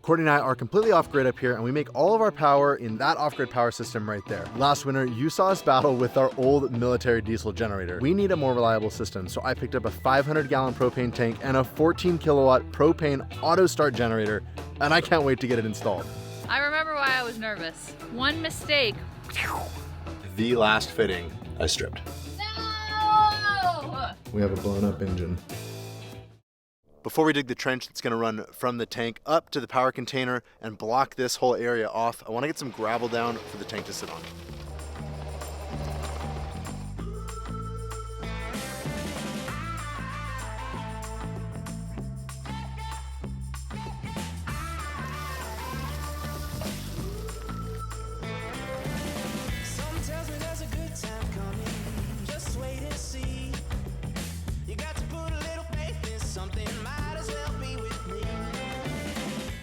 Courtney and I are completely off-grid up here, and we make all of our power in that off-grid power system right there. Last winter, you saw us battle with our old military diesel generator. We need a more reliable system, so I picked up a 500-gallon propane tank and a 14-kilowatt propane auto-start generator, and I can't wait to get it installed. I remember why I was nervous. One mistake. The last fitting I stripped. No! We have a blown-up engine. Before we dig the trench that's going to run from the tank up to the power container and block this whole area off, I want to get some gravel down for the tank to sit on.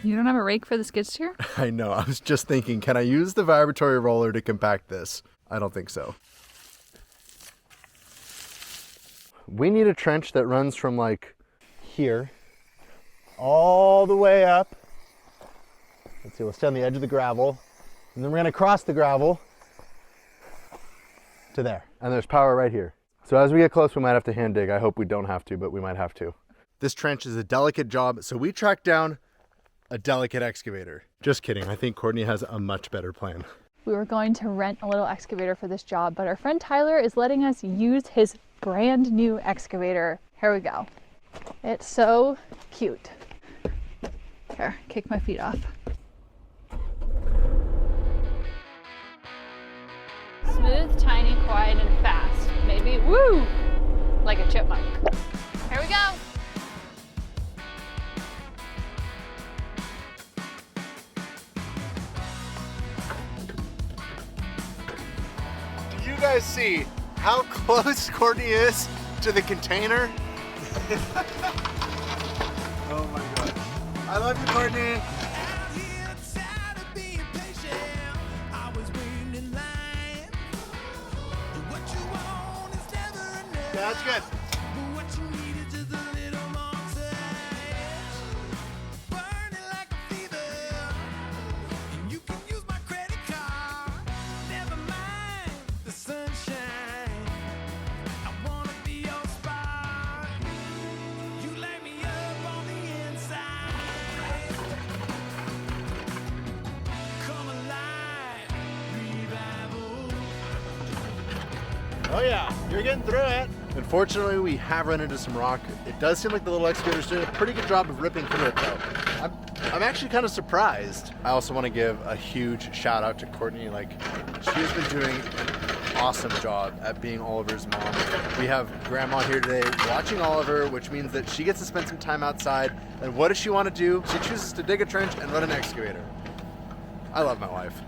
You don't have a rake for the skid steer? I know, I was just thinking, can I use the vibratory roller to compact this? I don't think so. We need a trench that runs from like here all the way up. Let's see, we'll stay on the edge of the gravel, and then we're gonna cross the gravel to there. And there's power right here. So as we get close, we might have to hand dig. I hope we don't have to, but we might have to. This trench is a delicate job, so we tracked down a delicate excavator. Just kidding, I think Courtney has a much better plan. We were going to rent a little excavator for this job, but our friend Tyler is letting us use his brand new excavator. Here we go. It's so cute. Here, kick my feet off. Smooth, tiny, quiet, and fast. Maybe, woo, like a chipmunk. Here we go. Do you guys see how close Courtney is to the container? Oh my God. I love you, Courtney. Yeah, that's good. Oh yeah, you're getting through it. Unfortunately, we have run into some rock. It does seem like the little excavator's doing a pretty good job of ripping through it though. I'm actually kind of surprised. I also want to give a huge shout out to Courtney. Like, she's been doing an awesome job at being Oliver's mom. We have grandma here today watching Oliver, which means that she gets to spend some time outside. And what does she want to do? She chooses to dig a trench and run an excavator. I love my wife.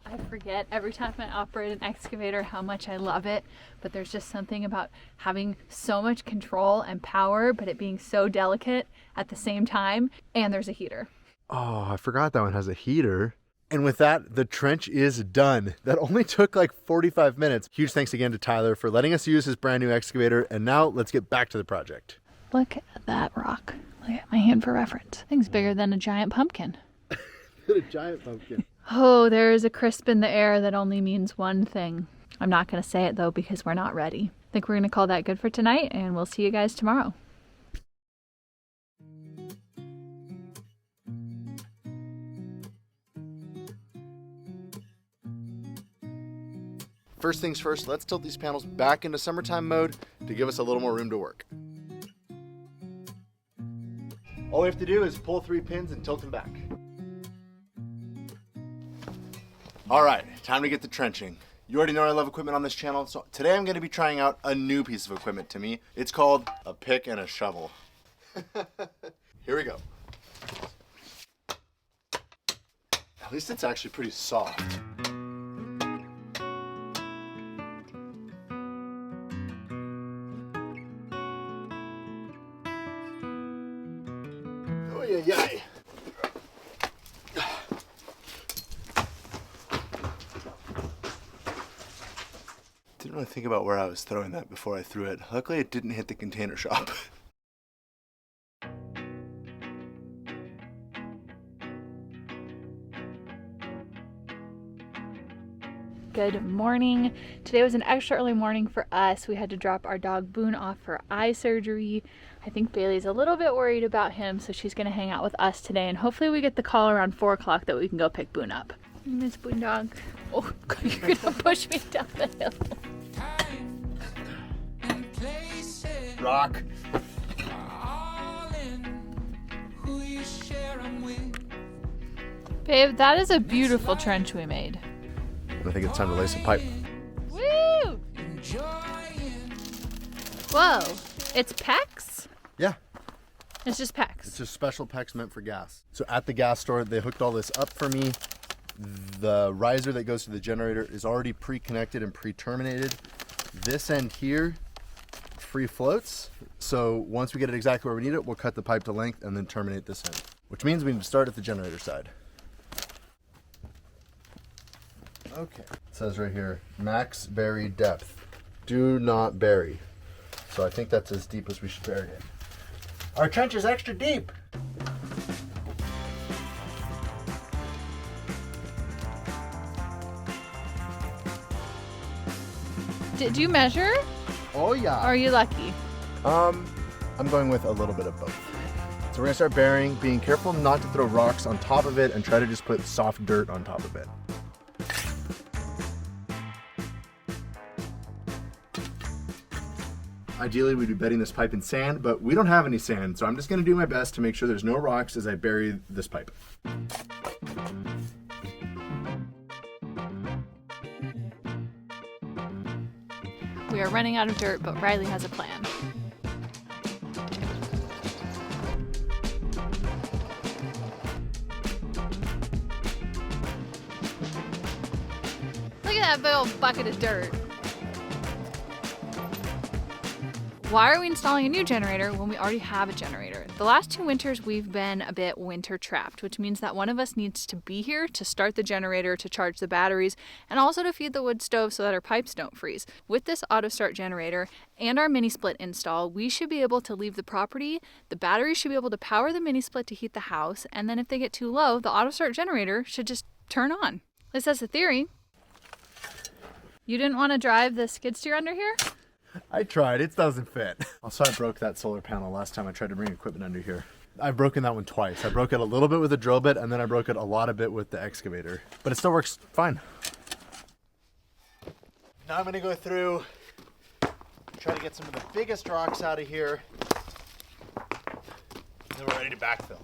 I forget every time I operate an excavator how much I love it, but there's just something about having so much control and power, but it being so delicate at the same time, and there's a heater. Oh, I forgot that one has a heater. And with that, the trench is done. That only took like 45 minutes. Huge thanks again to Tyler for letting us use his brand new excavator. And now let's get back to the project. Look at that rock. Look at my hand for reference. Thing's bigger than a giant pumpkin. A giant pumpkin. Oh, there is a crisp in the air that only means one thing. I'm not going to say it though because we're not ready. I think we're going to call that good for tonight, and we'll see you guys tomorrow. First things first, let's tilt these panels back into summertime mode to give us a little more room to work. All we have to do is pull 3 pins and tilt them back. All right, time to get the trenching. You already know I love equipment on this channel, so today I'm going to be trying out a new piece of equipment to me. It's called a pick and a shovel. Here we go. At least it's actually pretty soft. Oh yeah, yeah. didn't really think about where I was throwing that before I threw it. Luckily it didn't hit the container shop. Good morning. Today was an extra early morning for us. We had to drop our dog Boone off for eye surgery. I think Bailey's a little bit worried about him, so she's gonna hang out with us today, and hopefully we get the call around 4 o'clock that we can go pick Boone up. Miss Boone dog. Oh, you're gonna push me down the hill. Rock. Babe, that is a beautiful trench we made. I think it's time to lay some pipe. Woo! Whoa, it's PEX? Yeah. It's just PEX. It's just special PEX meant for gas. So at the gas store, they hooked all this up for me. The riser that goes to the generator is already pre-connected and pre-terminated. This end here, free floats. So once we get it exactly where we need it, we'll cut the pipe to length and then terminate this end, which means we need to start at the generator side. Okay, it says right here, max bury depth. Do not bury. So I think that's as deep as we should bury it. Our trench is extra deep. Did you measure? Oh yeah. Or are you lucky? I'm going with a little bit of both. So we're gonna start burying, being careful not to throw rocks on top of it and try to just put soft dirt on top of it. Ideally, we'd be bedding this pipe in sand, but we don't have any sand, so I'm just gonna do my best to make sure there's no rocks as I bury this pipe. We are running out of dirt, but Riley has a plan. Look at that big old bucket of dirt. Why are we installing a new generator when we already have a generator? The last 2 winters we've been a bit winter trapped, which means that one of us needs to be here to start the generator, to charge the batteries, and also to feed the wood stove so that our pipes don't freeze. With this auto start generator and our mini split install, we should be able to leave the property, the battery should be able to power the mini split to heat the house, and then if they get too low, the auto start generator should just turn on. At least that's the theory. You didn't want to drive the skid steer under here? I tried, it doesn't fit. Also, I broke that solar panel last time I tried to bring equipment under here. I've broken that one twice. I broke it a little bit with a drill bit, and then I broke it a lot of bit with the excavator. But it still works fine. Now I'm gonna go through, try to get some of the biggest rocks out of here. Then we're ready to backfill.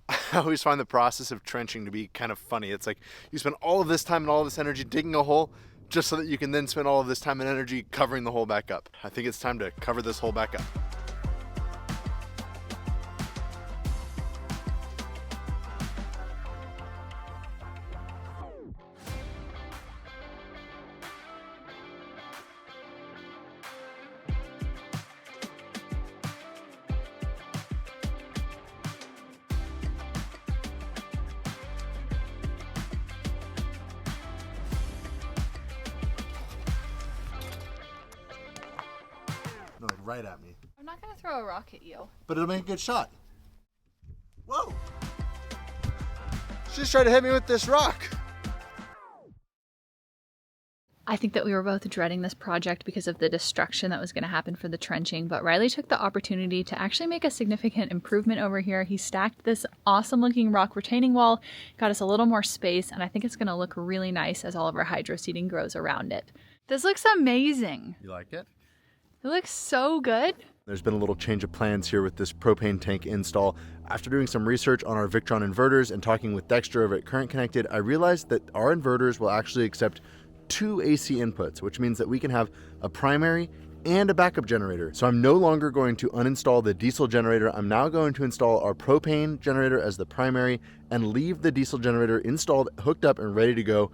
I always find the process of trenching to be kind of funny. It's like you spend all of this time and all of this energy digging a hole, just so that you can then spend all of this time and energy covering the hole back up. I think it's time to cover this hole back up. No, like right at me. I'm not gonna throw a rock at you. But it'll make a good shot. Whoa! She just tried to hit me with this rock. I think that we were both dreading this project because of the destruction that was going to happen for the trenching, but Riley took the opportunity to actually make a significant improvement over here. He stacked this awesome looking rock retaining wall, got us a little more space, and I think it's going to look really nice as all of our hydro seeding grows around it. This looks amazing. You like it? It looks so good. There's been a little change of plans here with this propane tank install. After doing some research on our Victron inverters and talking with Dexter over at Current Connected, I realized that our inverters will actually accept 2 AC inputs, which means that we can have a primary and a backup generator. So I'm no longer going to uninstall the diesel generator. I'm now going to install our propane generator as the primary and leave the diesel generator installed, hooked up, and ready to go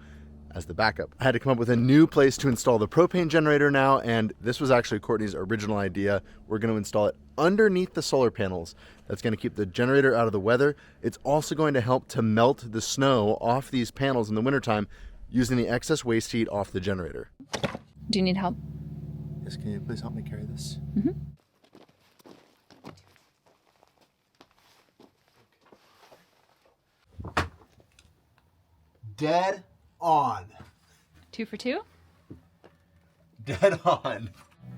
as the backup. I had to come up with a new place to install the propane generator now, and this was actually Courtney's original idea. We're going to install it underneath the solar panels. That's going to keep the generator out of the weather. It's also going to help to melt the snow off these panels in the wintertime using the excess waste heat off the generator. Do you need help? Yes, can you please help me carry this? Mm-hmm. Dead on. 2 for 2? Dead on.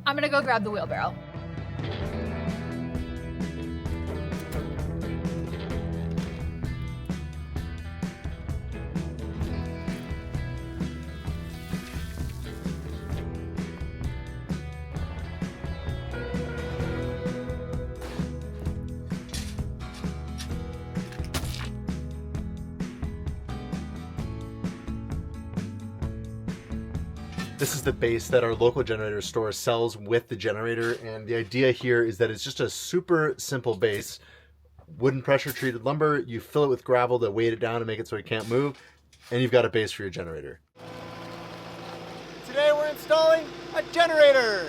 I'm gonna go grab the wheelbarrow. This is the base that our local generator store sells with the generator, and the idea here is that it's just a super simple base. Wooden pressure treated lumber, you fill it with gravel to weight it down and make it so it can't move, and you've got a base for your generator. Today we're installing a generator!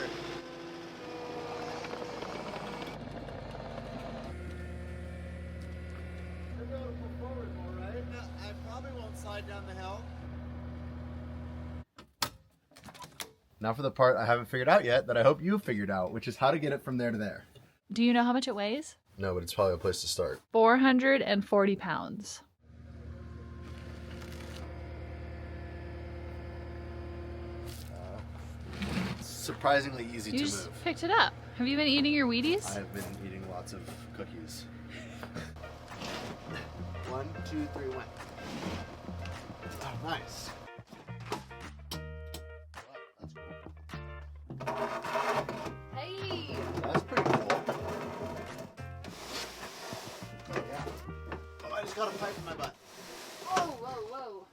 I probably won't slide down the hill. Now for the part I haven't figured out yet that I hope you've figured out, which is how to get it from there to there. Do you know how much it weighs? No, but it's probably a place to start. 440 pounds. Surprisingly easy You to just move. picked it up. Have you been eating your Wheaties? I have been eating lots of cookies. 1, 2, 3, 1. Oh, nice. Hey! That's pretty cool. Oh, yeah. Oh, I just got a pipe in my butt. Whoa, whoa, whoa.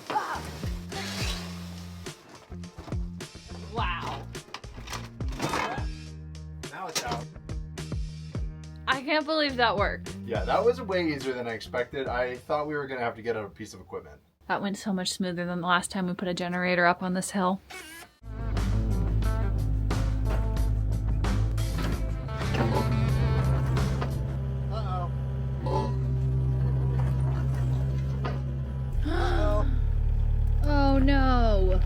Ah! Wow. Now it's out. I can't believe that worked. Yeah, that was way easier than I expected. I thought we were going to have to get a piece of equipment. That went so much smoother than the last time we put a generator up on this hill. Uh-oh. Uh-oh. Oh no.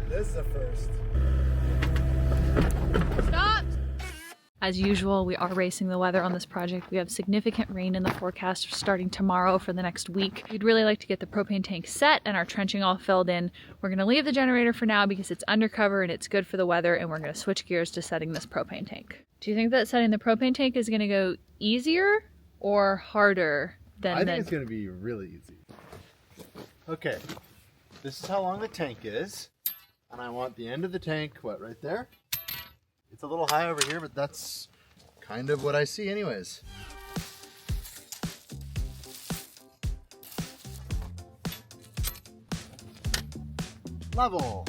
This is a first. Stop! As usual, we are racing the weather on this project. We have significant rain in the forecast starting tomorrow for the next week. We'd really like to get the propane tank set and our trenching all filled in. We're gonna leave the generator for now because it's undercover and it's good for the weather, and we're gonna switch gears to setting this propane tank. Do you think that setting the propane tank is gonna go easier or harder than I think it's going to be really easy. Okay, this is how long the tank is. And I want the end of the tank, what, right there? It's a little high over here, but that's kind of what I see anyways. Level.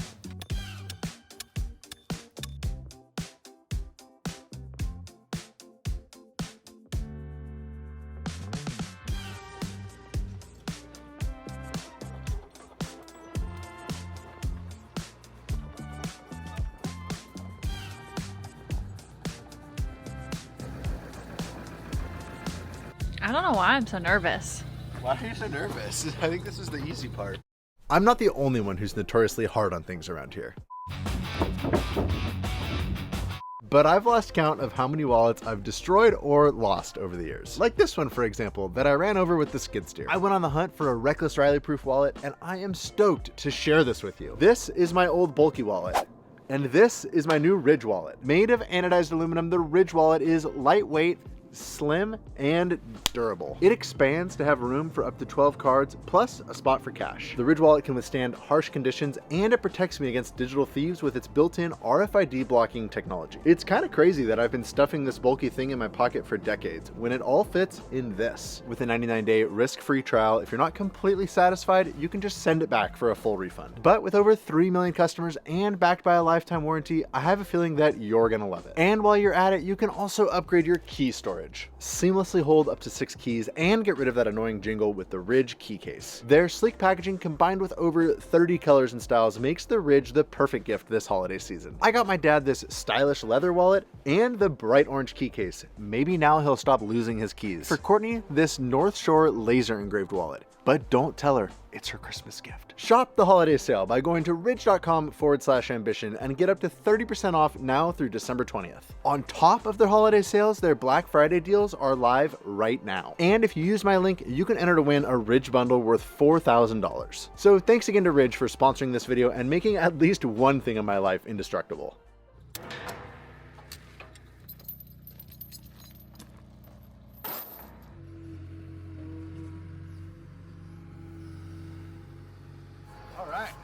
I don't know why I'm so nervous. Why are you so nervous? I think this is the easy part. I'm not the only one who's notoriously hard on things around here. But I've lost count of how many wallets I've destroyed or lost over the years. Like this one, for example, that I ran over with the skid steer. I went on the hunt for a Reckless Riley-proof wallet, and I am stoked to share this with you. This is my old bulky wallet. And this is my new Ridge wallet. Made of anodized aluminum, the Ridge wallet is lightweight, slim, and durable. It expands to have room for up to 12 cards, plus a spot for cash. The Ridge wallet can withstand harsh conditions, and it protects me against digital thieves with its built-in RFID blocking technology. It's kind of crazy that I've been stuffing this bulky thing in my pocket for decades, when it all fits in this. With a 99-day risk-free trial, if you're not completely satisfied, you can just send it back for a full refund. But with over 3 million customers and backed by a lifetime warranty, I have a feeling that you're gonna love it. And while you're at it, you can also upgrade your key storage. Seamlessly hold up to 6 keys and get rid of that annoying jingle with the Ridge key case. Their sleek packaging combined with over 30 colors and styles makes the Ridge the perfect gift this holiday season. I got my dad this stylish leather wallet and the bright orange key case. Maybe now he'll stop losing his keys. For Courtney, this North Shore laser engraved wallet. But don't tell her, It's her Christmas gift. Shop the holiday sale by going to ridge.com/ambition and get up to 30% off now through December 20th. On top of their holiday sales, their Black Friday deals are live right now. And if you use my link, you can enter to win a Ridge bundle worth $4,000. So thanks again to Ridge for sponsoring this video and making at least one thing in my life indestructible.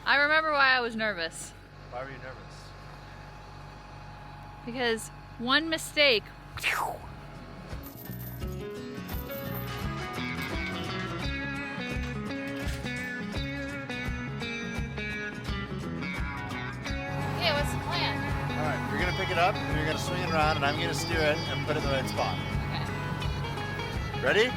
I remember why I was nervous. Why were you nervous? Because one mistake. Okay, what's the plan? All right, you're gonna pick it up, and you're gonna swing it around, and I'm gonna steer it and put it in the right spot. Okay. Ready?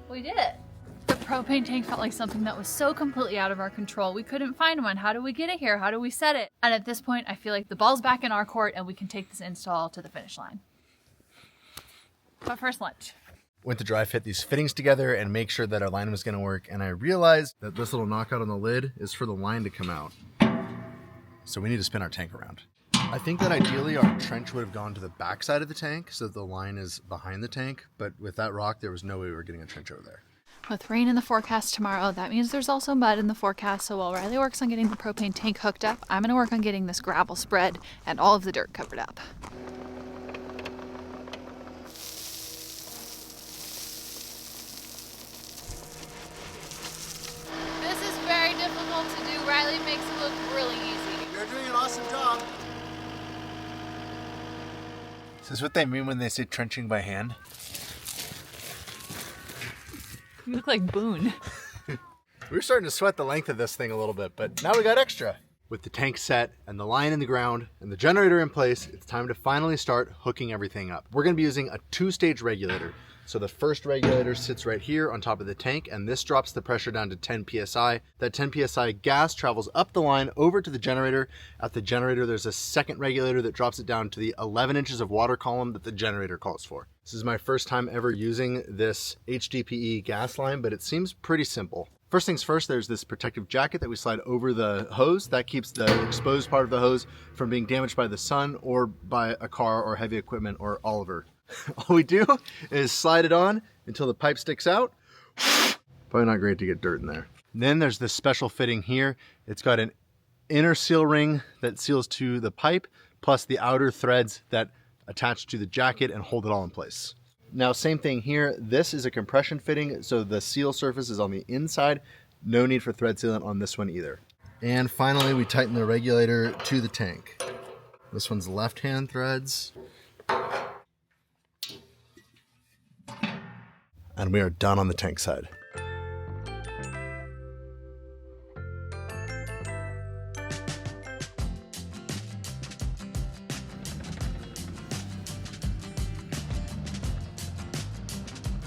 We did it. The propane tank felt like something that was so completely out of our control. We couldn't find one. How do we get it here? How do we set it? And at this point, I feel like the ball's back in our court and we can take this install to the finish line. But first, lunch. Went to dry fit these fittings together and make sure that our line was gonna work. And I realized that this little knockout on the lid is for the line to come out. So we need to spin our tank around. I think that ideally our trench would have gone to the back side of the tank so that the line is behind the tank, but with that rock, there was no way we were getting a trench over there. With rain in the forecast tomorrow, that means there's also mud in the forecast. So while Riley works on getting the propane tank hooked up, I'm gonna work on getting this gravel spread and all of the dirt covered up. This is very difficult to do. Riley makes it look really easy. You're doing an awesome job. Is this what they mean when they say trenching by hand? You look like Boone. We were starting to sweat the length of this thing a little bit, but now we got extra. With the tank set and the line in the ground and the generator in place, it's time to finally start hooking everything up. We're gonna be using a 2-stage regulator. So the first regulator sits right here on top of the tank, and this drops the pressure down to 10 PSI. That 10 PSI gas travels up the line over to the generator. At the generator, there's a second regulator that drops it down to the 11 inches of water column that the generator calls for. This is my first time ever using this HDPE gas line, but it seems pretty simple. First things first, there's this protective jacket that we slide over the hose. That keeps the exposed part of the hose from being damaged by the sun or by a car or heavy equipment or Oliver. All we do is slide it on until the pipe sticks out. Probably not great to get dirt in there. And then there's this special fitting here. It's got an inner seal ring that seals to the pipe, plus the outer threads that attach to the jacket and hold it all in place. Now, same thing here. This is a compression fitting, so the seal surface is on the inside. No need for thread sealant on this one either. And finally, we tighten the regulator to the tank. This one's left-hand threads. And we are done on the tank side.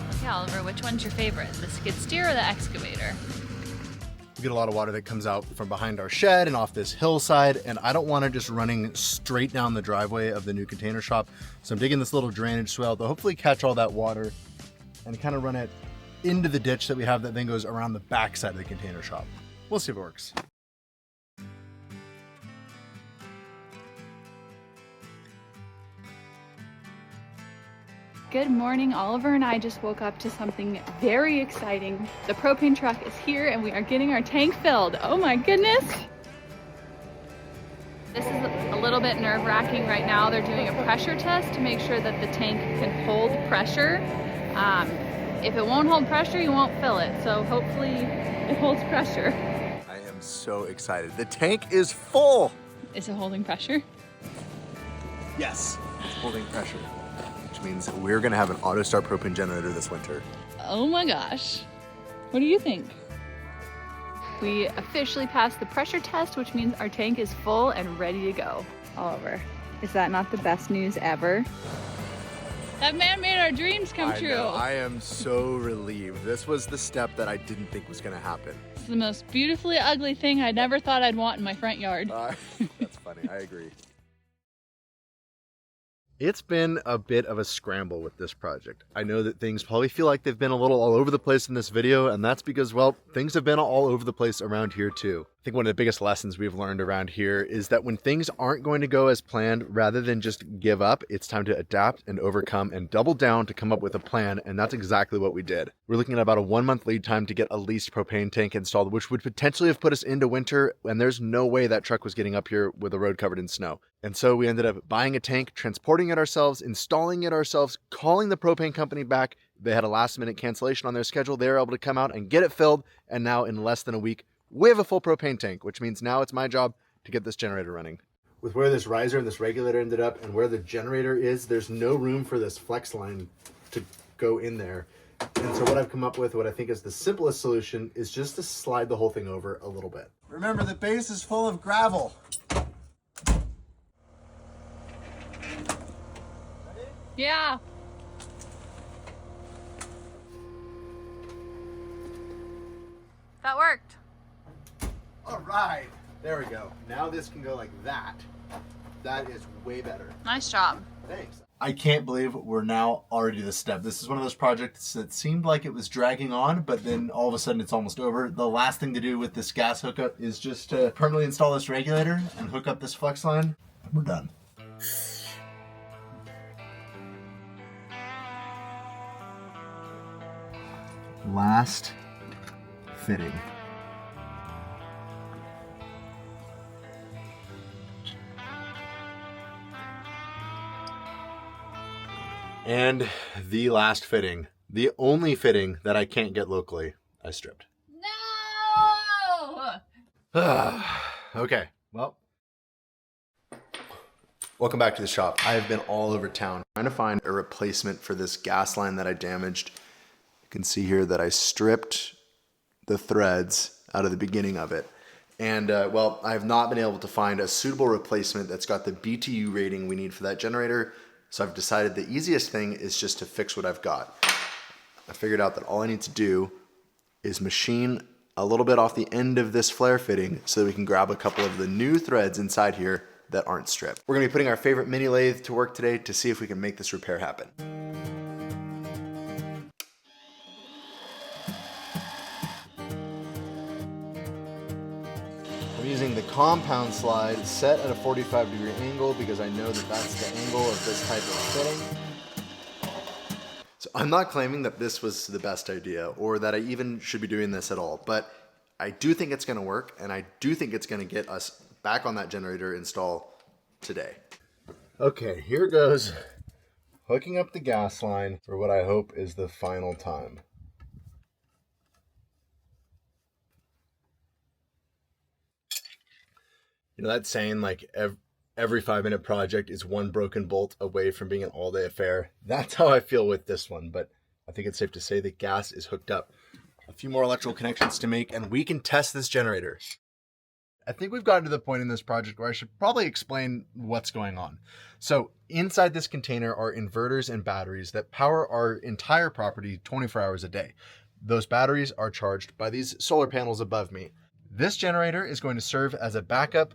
Okay, Oliver, which one's your favorite? The skid steer or the excavator? We get a lot of water that comes out from behind our shed and off this hillside, and I don't want it just running straight down the driveway of the new container shop. So I'm digging this little drainage swale to hopefully catch all that water and kind of run it into the ditch that we have that then goes around the back side of the container shop. We'll see if it works. Good morning. Oliver and I just woke up to something very exciting. The propane truck is here and we are getting our tank filled. Oh my goodness. This is a little bit nerve-wracking right now. They're doing a pressure test to make sure that the tank can hold pressure. If it won't hold pressure, you won't fill it. So hopefully it holds pressure. I am so excited. The tank is full. Is it holding pressure? Yes, it's holding pressure, which means we're gonna have an auto start propane generator this winter. Oh my gosh. What do you think? We officially passed the pressure test, which means our tank is full and ready to go. Oliver, is that not the best news ever? That man made our dreams come true. I know, I am so relieved. This was the step that I didn't think was gonna happen. It's the most beautifully ugly thing I never thought I'd want in my front yard. That's funny, I agree. It's been a bit of a scramble with this project. I know that things probably feel like they've been a little all over the place in this video, and that's because, well, things have been all over the place around here too. I think one of the biggest lessons we've learned around here is that when things aren't going to go as planned, rather than just give up, it's time to adapt and overcome and double down to come up with a plan, and that's exactly what we did. We're looking at about a 1 month lead time to get a leased propane tank installed, which would potentially have put us into winter, and there's no way that truck was getting up here with the road covered in snow. And so we ended up buying a tank, transporting it ourselves, installing it ourselves, calling the propane company back. They had a last minute cancellation on their schedule. They were able to come out and get it filled, and now in less than a week, we have a full propane tank, which means now it's my job to get this generator running. With where this riser and this regulator ended up and where the generator is, there's no room for this flex line to go in there. And so what I've come up with, what I think is the simplest solution, is just to slide the whole thing over a little bit. Remember, the base is full of gravel. Yeah. That worked. All right, there we go. Now this can go like that. That is way better. Nice job. Thanks. I can't believe we're now already to this step. This is one of those projects that seemed like it was dragging on, but then all of a sudden it's almost over. The last thing to do with this gas hookup is just to permanently install this regulator and hook up this flex line. We're done. Last fitting. And the last fitting, the only fitting that I can't get locally, I stripped. No! Okay, well, welcome back to the shop. I have been all over town trying to find a replacement for this gas line that I damaged. You can see here that I stripped the threads out of the beginning of it. And well, I have not been able to find a suitable replacement that's got the BTU rating we need for that generator. So I've decided the easiest thing is just to fix what I've got. I figured out that all I need to do is machine a little bit off the end of this flare fitting so that we can grab a couple of the new threads inside here that aren't stripped. We're gonna be putting our favorite mini lathe to work today to see if we can make this repair happen. I'm using the compound slide set at a 45-degree angle because I know that that's the angle of this type of fitting. So I'm not claiming that this was the best idea or that I even should be doing this at all, but I do think it's gonna work, and I do think it's gonna get us back on that generator install today. Okay, here goes hooking up the gas line for what I hope is the final time. You know that saying, like, every 5-minute project is one broken bolt away from being an all-day affair? That's how I feel with this one, but I think it's safe to say that gas is hooked up. A few more electrical connections to make, and we can test this generator. I think we've gotten to the point in this project where I should probably explain what's going on. So inside this container are inverters and batteries that power our entire property 24 hours a day. Those batteries are charged by these solar panels above me. This generator is going to serve as a backup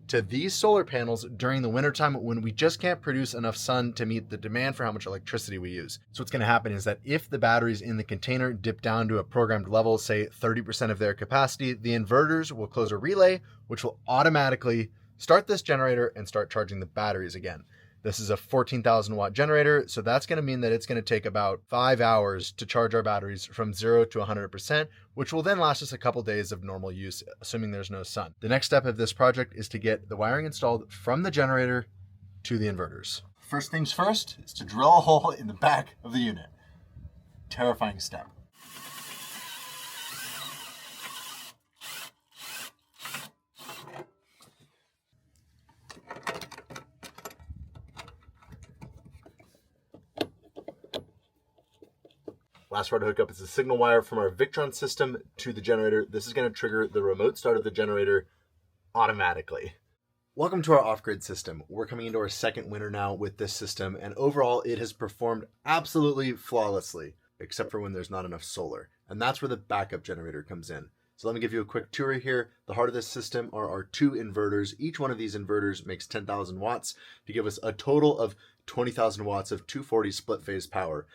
to these solar panels during the wintertime when we just can't produce enough sun to meet the demand for how much electricity we use. So what's going to happen is that if the batteries in the container dip down to a programmed level, say 30% of their capacity, the inverters will close a relay, which will automatically start this generator and start charging the batteries again. This is a 14,000 watt generator, so that's going to mean that it's going to take about 5 hours to charge our batteries from 0 to 100%, which will then last us a couple days of normal use, assuming there's no sun. The next step of this project is to get the wiring installed from the generator to the inverters. First things first is to drill a hole in the back of the unit. Terrifying step. Last wire to hook up is the signal wire from our Victron system to the generator. This is going to trigger the remote start of the generator automatically. Welcome to our off-grid system. We're coming into our second winter now with this system, and overall it has performed absolutely flawlessly, except for when there's not enough solar. And that's where the backup generator comes in. So let me give you a quick tour here. The heart of this system are our 2 inverters. Each one of these inverters makes 10,000 watts to give us a total of 20,000 watts of 240 split phase power.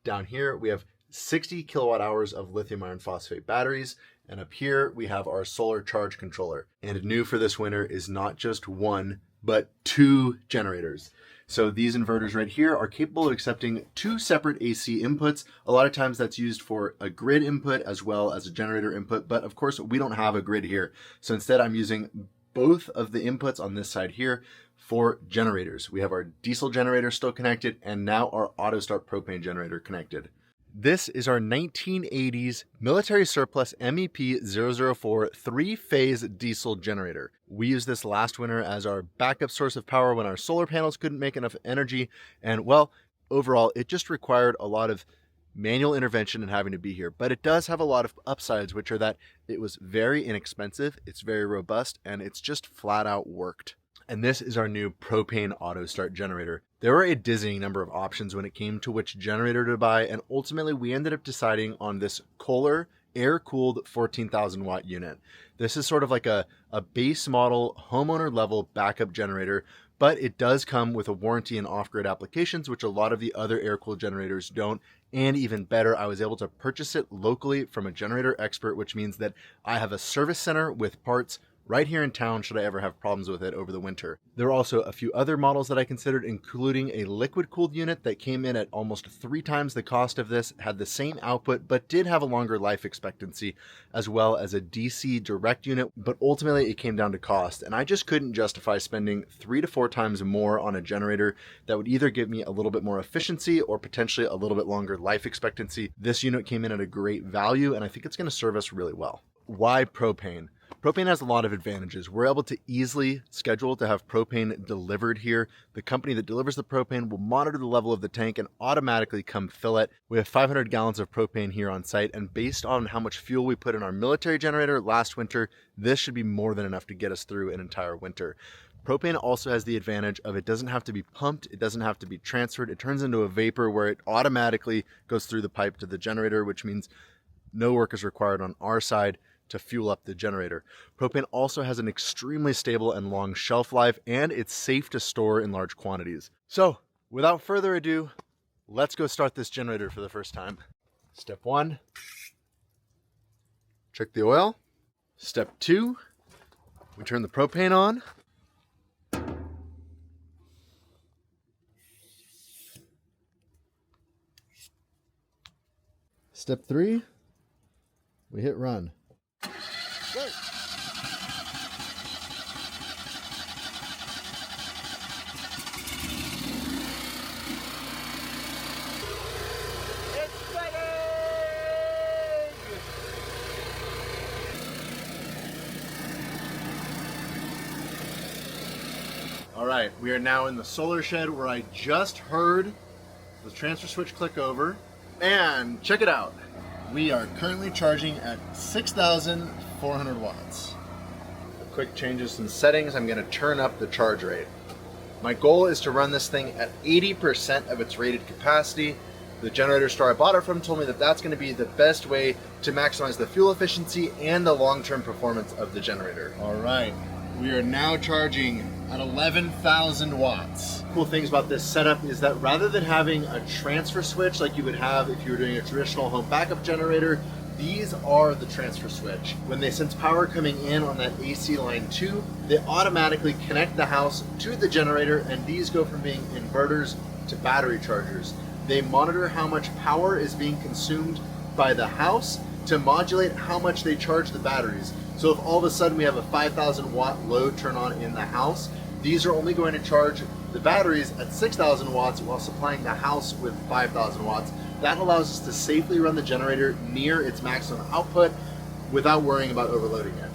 Down here we have 60 kilowatt hours of lithium iron phosphate batteries. And up here we have our solar charge controller. And new for this winter is not just 1, but 2 generators. So these inverters right here are capable of accepting 2 separate AC inputs. A lot of times that's used for a grid input as well as a generator input. But of course we don't have a grid here. So instead I'm using both of the inputs on this side here for generators. We have our diesel generator still connected and now our auto start propane generator connected. This is our 1980s military surplus MEP-004 3-phase diesel generator. We used this last winter as our backup source of power when our solar panels couldn't make enough energy. And well, overall, it just required a lot of manual intervention and having to be here. But it does have a lot of upsides, which are that it was very inexpensive, it's very robust, and it's just flat out worked. And this is our new propane auto start generator. There were a dizzying number of options when it came to which generator to buy, and ultimately we ended up deciding on this Kohler air-cooled 14,000 watt unit. This is sort of like a base model homeowner level backup generator, but it does come with a warranty and off-grid applications, which a lot of the other air-cooled generators don't. And even better, I was able to purchase it locally from a generator expert, which means that I have a service center with parts right here in town should I ever have problems with it over the winter. There are also a few other models that I considered, including a liquid cooled unit that came in at almost 3 times the cost of this, had the same output, but did have a longer life expectancy, as well as a DC direct unit, but ultimately it came down to cost. And I just couldn't justify spending 3 to 4 times more on a generator that would either give me a little bit more efficiency or potentially a little bit longer life expectancy. This unit came in at a great value, and I think it's going to serve us really well. Why propane? Propane has a lot of advantages. We're able to easily schedule to have propane delivered here. The company that delivers the propane will monitor the level of the tank and automatically come fill it. We have 500 gallons of propane here on site, and based on how much fuel we put in our military generator last winter, this should be more than enough to get us through an entire winter. Propane also has the advantage of it doesn't have to be pumped, it doesn't have to be transferred. It turns into a vapor where it automatically goes through the pipe to the generator, which means no work is required on our side to fuel up the generator. Propane also has an extremely stable and long shelf life, and it's safe to store in large quantities. So, without further ado, let's go start this generator for the first time. Step 1, check the oil. Step 2, we turn the propane on. Step 3, we hit run. Go. All right, we are now in the solar shed where I just heard the transfer switch click over. And check it out. We are currently charging at 6,400 watts. Quick changes in settings. I'm going to turn up the charge rate. My goal is to run this thing at 80% of its rated capacity. The generator store I bought it from told me that that's going to be the best way to maximize the fuel efficiency and the long-term performance of the generator. All right, we are now charging at 11,000 watts. Cool things about this setup is that rather than having a transfer switch like you would have if you were doing a traditional home backup generator, these are the transfer switch. When they sense power coming in on that AC line 2, they automatically connect the house to the generator, and these go from being inverters to battery chargers. They monitor how much power is being consumed by the house to modulate how much they charge the batteries. So if all of a sudden we have a 5,000 watt load turn on in the house, these are only going to charge the batteries at 6,000 watts while supplying the house with 5,000 watts. That allows us to safely run the generator near its maximum output without worrying about overloading it.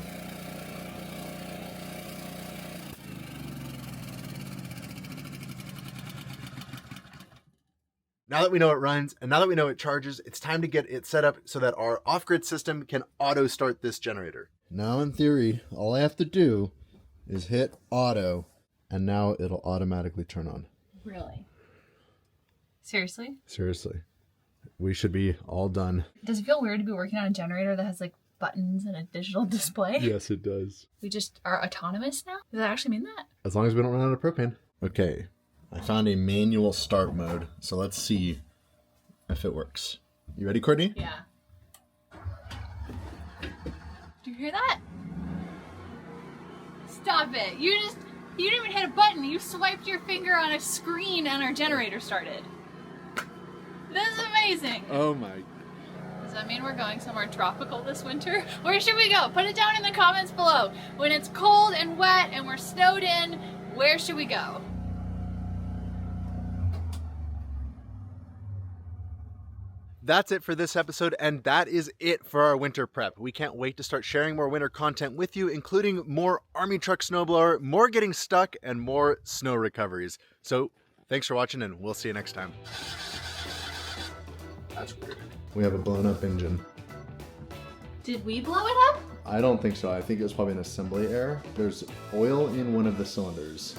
Now that we know it runs and now that we know it charges, it's time to get it set up so that our off-grid system can auto start this generator. Now in theory, all I have to do is hit auto and now it'll automatically turn on. Really? Seriously? Seriously. We should be all done. Does it feel weird to be working on a generator that has like buttons and a digital display? Yes, it does. We just are autonomous now? Does that actually mean that? As long as we don't run out of propane. Okay, I found a manual start mode, so let's see if it works. You ready, Courtney? Yeah. Do you hear that? Stop it. You didn't even hit a button. You swiped your finger on a screen and our generator started. This is amazing. Oh my. Does that mean we're going somewhere tropical this winter? Where should we go? Put it down in the comments below. When it's cold and wet and we're snowed in, where should we go? That's it for this episode, and that is it for our winter prep. We can't wait to start sharing more winter content with you, including more Army truck snowblower, more getting stuck, and more snow recoveries. So thanks for watching, and we'll see you next time. That's weird. We have a blown up engine. Did we blow it up? I don't think so. I think it was probably an assembly error. There's oil in one of the cylinders.